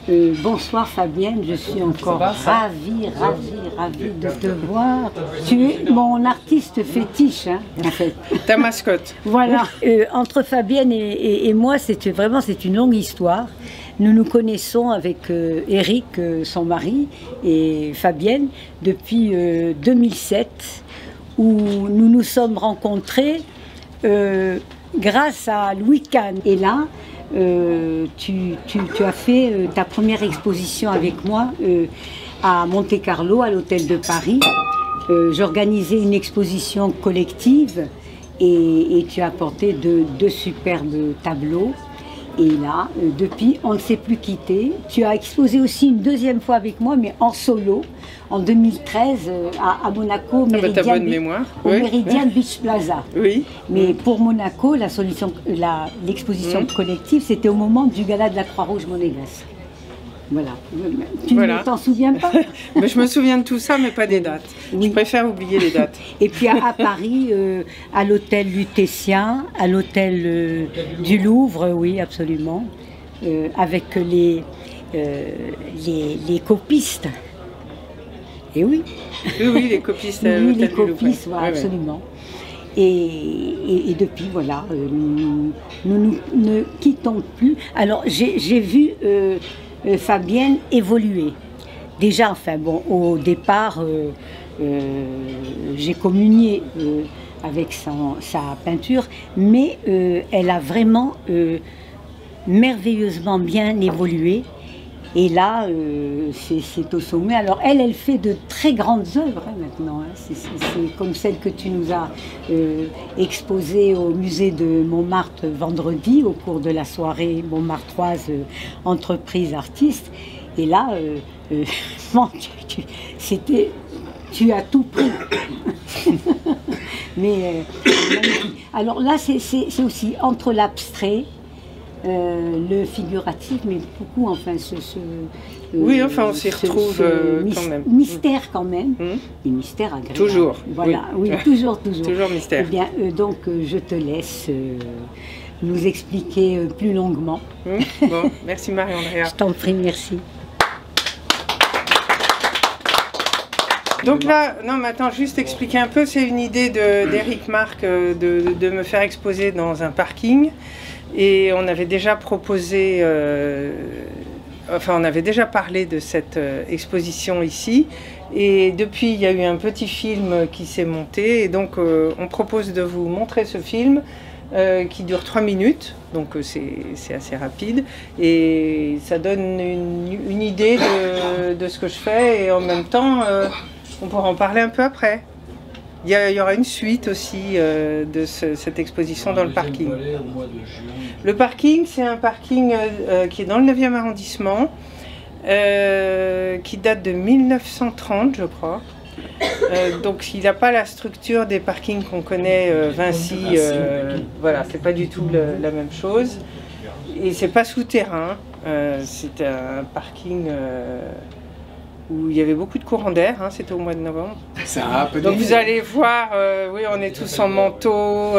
Bonsoir Fabienne, je suis encore ravie de te voir. Tu es mon artiste fétiche, hein, en fait. Ta mascotte. Voilà. Entre Fabienne et moi, c'est une longue histoire. Nous nous connaissons avec Eric, son mari, et Fabienne depuis 2007, où nous nous sommes rencontrés grâce à Louis Kahn. Et là, tu as fait ta première exposition avec moi à Monte-Carlo, à l'Hôtel de Paris. J'organisais une exposition collective et tu as apporté deux superbes tableaux. Et là, depuis, on ne s'est plus quitté. Tu as exposé aussi une deuxième fois avec moi, mais en solo, en 2013, à Monaco, au Méridien Beach Plaza. Oui. Mais pour Monaco, l'exposition collective, c'était au moment du gala de la Croix-Rouge monégasque. Voilà. Tu ne t'en souviens pas? Mais je me souviens de tout ça, mais pas des dates. Oui. Je préfère oublier les dates. Et puis à Paris, à l'hôtel Lutétien, à l'hôtel du Louvre, oui, absolument, avec les copistes. Et oui. Oui, les copistes à oui, l'hôtel les du Louvre. Copistes, voilà, absolument. Et depuis, voilà, nous ne quittons plus. Alors, j'ai vu Fabienne évoluer. Déjà, enfin bon, au départ, j'ai communié avec sa peinture, mais elle a vraiment merveilleusement bien évolué. Et là, c'est au sommet. Alors elle fait de très grandes œuvres hein, maintenant. Hein. C'est comme celle que tu nous as exposée au musée de Montmartre vendredi, au cours de la soirée Montmartroise entreprise artiste. Et là, tu as tout pris. Mais alors là, c'est aussi entre l'abstrait, le figuratif, mais beaucoup, enfin, oui, enfin, on s'y retrouve quand même. Mystère quand même, et mystère agréable. Toujours. Voilà, oui, toujours. Toujours mystère. Eh bien, donc, je te laisse nous expliquer plus longuement. Bon, merci Marie-Andrea. Je t'en prie, merci. Donc là, non mais attends, juste expliquer un peu, c'est une idée d'Éric Marc de me faire exposer dans un parking. Et on avait déjà proposé, on avait déjà parlé de cette exposition ici. Et depuis, il y a eu un petit film qui s'est monté. Et donc, on propose de vous montrer ce film qui dure 3 minutes. Donc, c'est assez rapide. Et ça donne une idée de ce que je fais. Et en même temps, on pourra en parler un peu après. Il y aura une suite aussi de cette exposition dans le parking. Le parking, c'est un parking qui est dans le 9e arrondissement, qui date de 1930, je crois. Donc il n'a pas la structure des parkings qu'on connaît, Vinci, voilà, c'est pas du tout la même chose. Et c'est pas souterrain, c'est un parking où il y avait beaucoup de courants d'air, hein, c'était au mois de novembre. Donc vous allez voir, oui, on est tous en manteau,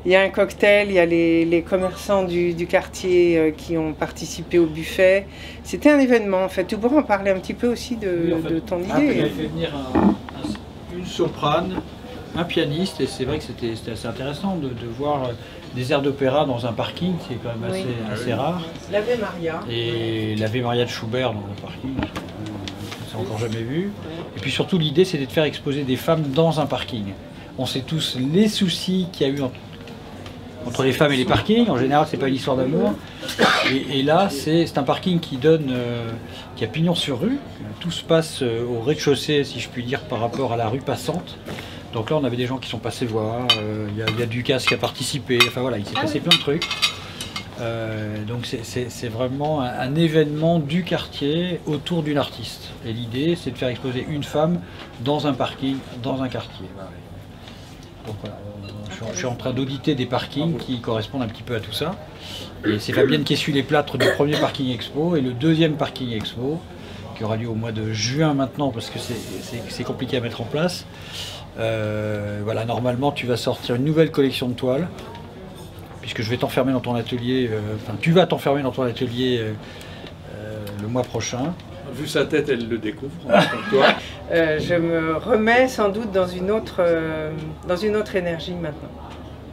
il y a un cocktail, il y a les commerçants du quartier qui ont participé au buffet. C'était un événement en fait. Tu pourrais en parler un petit peu aussi de ton idée. Il avait fait venir une soprane, un pianiste, et c'est vrai que c'était assez intéressant de voir des airs d'opéra dans un parking, c'est quand même assez rare. L'Ave Maria. Et l'Ave Maria de Schubert dans un parking. C'est encore jamais vu. Et puis surtout l'idée c'était de faire exposer des femmes dans un parking. On sait tous les soucis qu'il y a eu entre les femmes et les parkings. En général c'est pas une histoire d'amour. Et là c'est un parking qui a pignon sur rue. Tout se passe au rez-de-chaussée si je puis dire par rapport à la rue passante. Donc là on avait des gens qui sont passés voir, il y a Ducasse qui a participé, enfin voilà, il s'est passé plein de trucs. Donc c'est vraiment un événement du quartier autour d'une artiste. Et l'idée, c'est de faire exposer une femme dans un parking, dans un quartier. Voilà. Donc voilà, je suis en train d'auditer des parkings qui correspondent un petit peu à tout ça. Et c'est Fabienne qui essuie les plâtres du premier parking expo et le deuxième parking expo, qui aura lieu au mois de juin maintenant, parce que c'est compliqué à mettre en place. Voilà, normalement, tu vas sortir une nouvelle collection de toiles. Puisque je vais t'enfermer dans ton atelier, enfin tu vas t'enfermer dans ton atelier le mois prochain. Vu sa tête, elle le découvre, comme toi. Je me remets sans doute dans une autre énergie maintenant.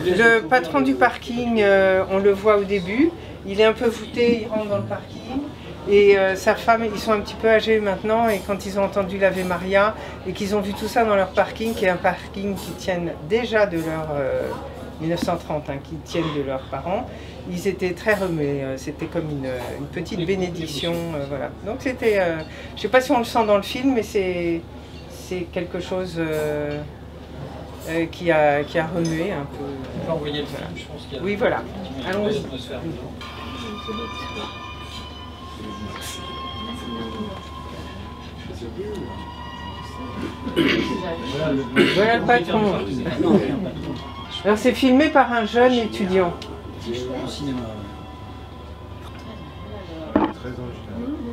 Le patron du parking, on le voit au début, il est un peu voûté, il rentre dans le parking. Et sa femme, ils sont un petit peu âgés maintenant, et quand ils ont entendu l'Ave Maria et qu'ils ont vu tout ça dans leur parking, qui est un parking qui tiennent déjà de leur 1930, hein, qui tiennent de leurs parents, ils étaient très remués. C'était comme une petite bénédiction, voilà. Donc c'était, je ne sais pas si on le sent dans le film, mais c'est quelque chose qui a remué un peu. On peut envoyer le film, je pense qu'il y a. Oui, voilà. Allons-y. Voilà le patron. Alors c'est filmé par un jeune étudiant. Il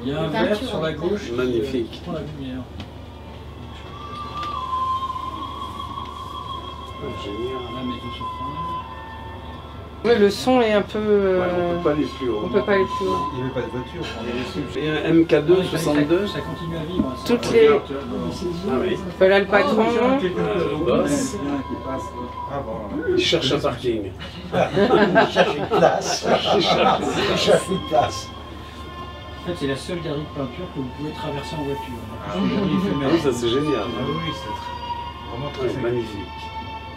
y a un verre sur la gauche. Magnifique. Prends la lumière. Là, mets tout sur Oui, le son est un peu... on peut pas aller plus haut. On peut pas aller plus haut. Il n'y avait pas de voiture. Et un MK2 62. Ça continue à vivre. Hein, Toutes les... Ah oui. Voilà le patron. Le boss. Il cherche un parking. Il cherche une place. Il cherche une place. En fait, c'est la seule galerie de peinture que vous pouvez traverser en voiture. Ah oui, ça c'est génial. Ah oui, c'est vraiment très Ouais, magnifique.